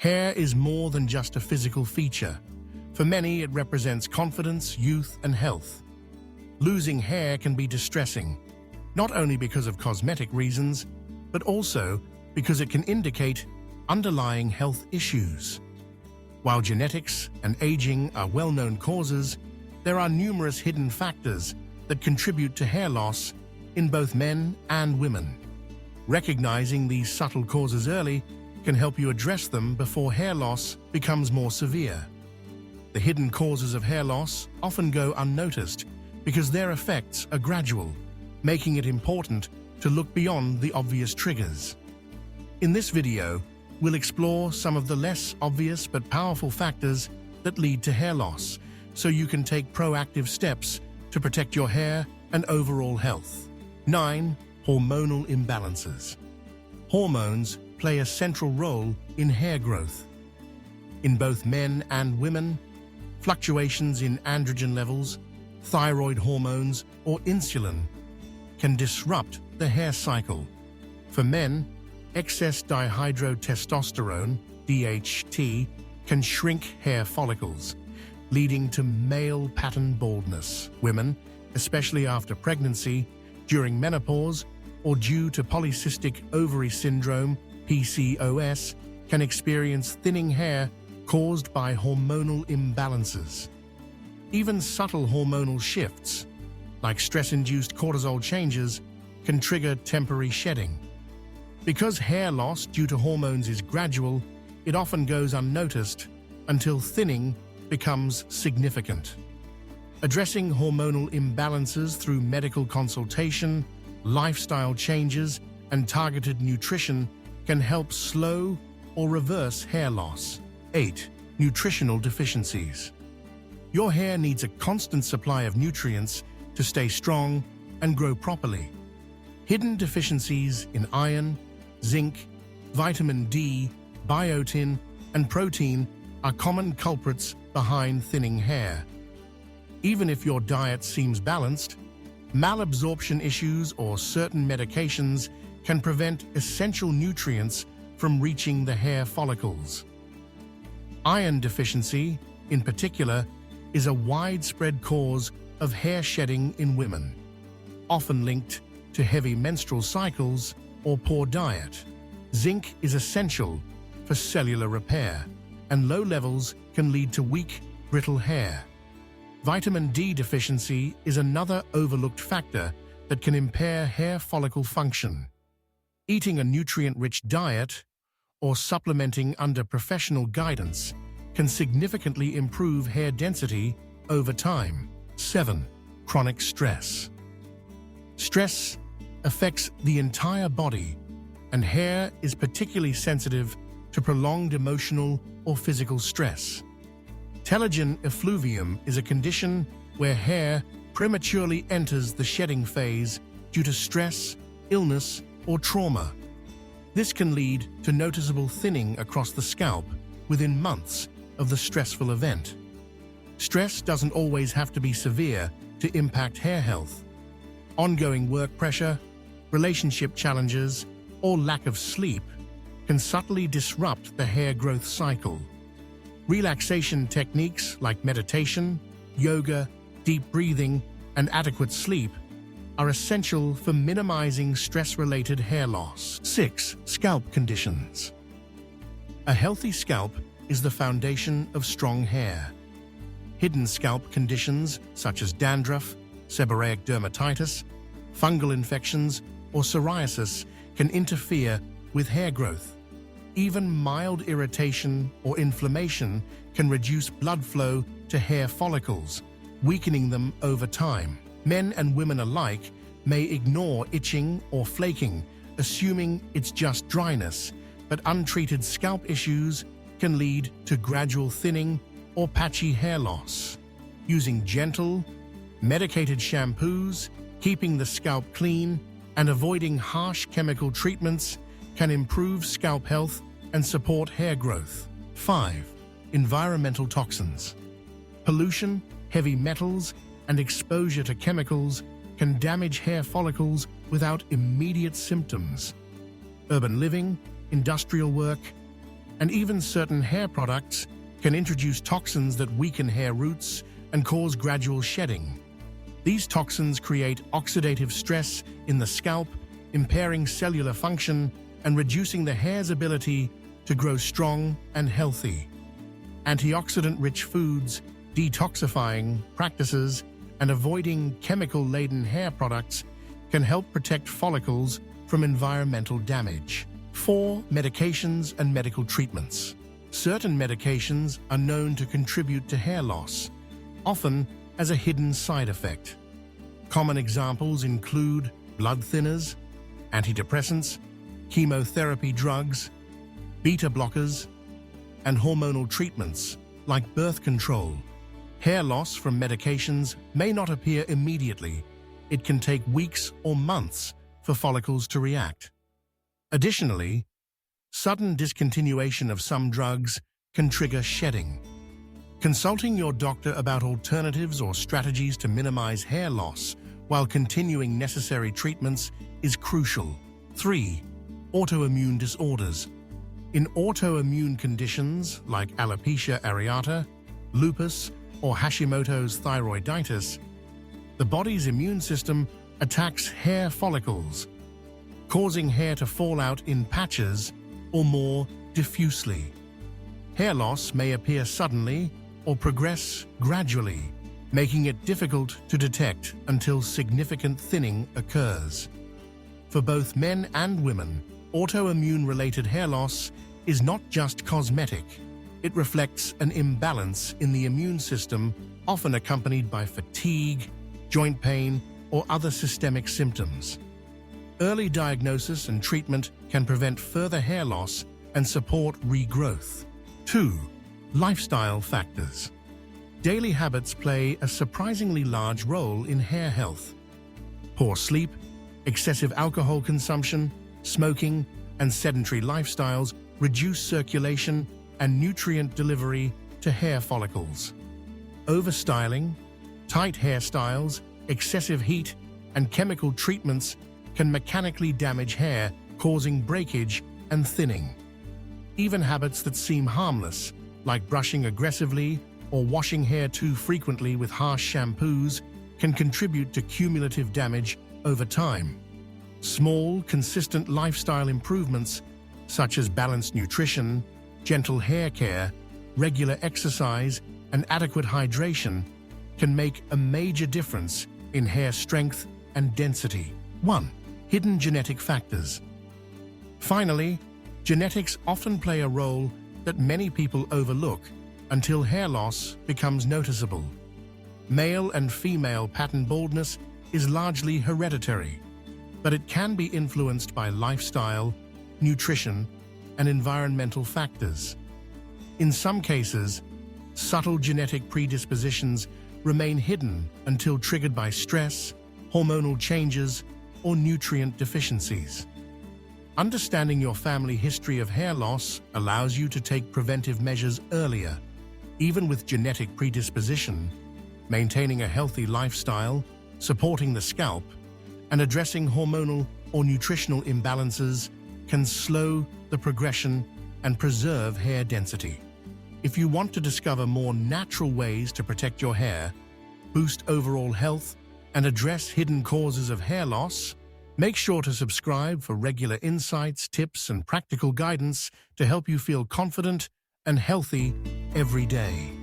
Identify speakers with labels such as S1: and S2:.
S1: Hair is more than just a physical feature. For many, it represents confidence, youth, and health. Losing hair can be distressing, not only because of cosmetic reasons, but also because it can indicate underlying health issues. While genetics and aging are well-known causes, there are numerous hidden factors that contribute to hair loss in both men and women. Recognizing these subtle causes early can help you address them before hair loss becomes more severe. The hidden causes of hair loss often go unnoticed because their effects are gradual, making it important to look beyond the obvious triggers. In this video, we'll explore some of the less obvious but powerful factors that lead to hair loss, so you can take proactive steps to protect your hair and overall health. 9. Hormonal imbalances. Hormones play a central role in hair growth. In both men and women, fluctuations in androgen levels, thyroid hormones, or insulin can disrupt the hair cycle. For men, excess dihydrotestosterone, DHT, can shrink hair follicles, leading to male pattern baldness. Women, especially after pregnancy, during menopause, or due to polycystic ovary syndrome, PCOS, can experience thinning hair caused by hormonal imbalances. Even subtle hormonal shifts, like stress-induced cortisol changes, can trigger temporary shedding. Because hair loss due to hormones is gradual, it often goes unnoticed until thinning becomes significant. Addressing hormonal imbalances through medical consultation, lifestyle changes, and targeted nutrition can help slow or reverse hair loss. 8. Nutritional deficiencies. Your hair needs a constant supply of nutrients to stay strong and grow properly. Hidden deficiencies in iron, zinc, vitamin D, biotin, and protein are common culprits behind thinning hair. Even if your diet seems balanced, malabsorption issues or certain medications can prevent essential nutrients from reaching the hair follicles. Iron deficiency, in particular, is a widespread cause of hair shedding in women, often linked to heavy menstrual cycles or poor diet. Zinc is essential for cellular repair, and low levels can lead to weak, brittle hair. Vitamin D deficiency is another overlooked factor that can impair hair follicle function. Eating a nutrient-rich diet or supplementing under professional guidance can significantly improve hair density over time. 7. Chronic stress. Stress affects the entire body, and hair is particularly sensitive to prolonged emotional or physical stress. Telogen effluvium is a condition where hair prematurely enters the shedding phase due to stress, illness, or trauma. This can lead to noticeable thinning across the scalp within months of the stressful event. Stress doesn't always have to be severe to impact hair health. Ongoing work pressure, relationship challenges, or lack of sleep can subtly disrupt the hair growth cycle. Relaxation techniques like meditation, yoga, deep breathing, and adequate sleep are essential for minimizing stress-related hair loss. 6. Scalp conditions. A healthy scalp is the foundation of strong hair. Hidden scalp conditions such as dandruff, seborrheic dermatitis, fungal infections, or psoriasis can interfere with hair growth. Even mild irritation or inflammation can reduce blood flow to hair follicles, weakening them over time. Men and women alike may ignore itching or flaking, assuming it's just dryness, but untreated scalp issues can lead to gradual thinning or patchy hair loss. Using gentle, medicated shampoos, keeping the scalp clean, and avoiding harsh chemical treatments can improve scalp health and support hair growth. 5. Environmental toxins. Pollution, heavy metals, and exposure to chemicals can damage hair follicles without immediate symptoms. Urban living, industrial work, and even certain hair products can introduce toxins that weaken hair roots and cause gradual shedding. These toxins create oxidative stress in the scalp, impairing cellular function and reducing the hair's ability to grow strong and healthy. Antioxidant-rich foods, detoxifying practices, and avoiding chemical-laden hair products can help protect follicles from environmental damage. 4. Medications and medical treatments. Certain medications are known to contribute to hair loss, often as a hidden side effect. Common examples include blood thinners, antidepressants, chemotherapy drugs, beta blockers, and hormonal treatments like birth control. Hair loss from medications may not appear immediately. It can take weeks or months for follicles to react. Additionally, sudden discontinuation of some drugs can trigger shedding. Consulting your doctor about alternatives or strategies to minimize hair loss while continuing necessary treatments is crucial. 3. Autoimmune disorders. In autoimmune conditions like alopecia areata, lupus, or Hashimoto's thyroiditis, the body's immune system attacks hair follicles, causing hair to fall out in patches or more diffusely. Hair loss may appear suddenly or progress gradually, making it difficult to detect until significant thinning occurs. For both men and women, autoimmune-related hair loss is not just cosmetic. It reflects an imbalance in the immune system, often accompanied by fatigue, joint pain, or other systemic symptoms. Early diagnosis and treatment can prevent further hair loss and support regrowth. 2. Lifestyle factors. Daily habits play a surprisingly large role in hair health. Poor sleep, excessive alcohol consumption, smoking, and sedentary lifestyles reduce circulation and nutrient delivery to hair follicles. Overstyling, tight hairstyles, excessive heat, and chemical treatments can mechanically damage hair, causing breakage and thinning. Even habits that seem harmless, like brushing aggressively or washing hair too frequently with harsh shampoos, can contribute to cumulative damage over time. Small, consistent lifestyle improvements, such as balanced nutrition, gentle hair care, regular exercise, and adequate hydration, can make a major difference in hair strength and density. 1. Hidden genetic factors. Finally, genetics often play a role that many people overlook until hair loss becomes noticeable. Male and female pattern baldness is largely hereditary, but it can be influenced by lifestyle, nutrition, and environmental factors. In some cases, subtle genetic predispositions remain hidden until triggered by stress, hormonal changes, or nutrient deficiencies. Understanding your family history of hair loss allows you to take preventive measures earlier. Even with genetic predisposition, maintaining a healthy lifestyle, supporting the scalp, and addressing hormonal or nutritional imbalances can slow the progression and preserve hair density. If you want to discover more natural ways to protect your hair, boost overall health, and address hidden causes of hair loss, make sure to subscribe for regular insights, tips, and practical guidance to help you feel confident and healthy every day.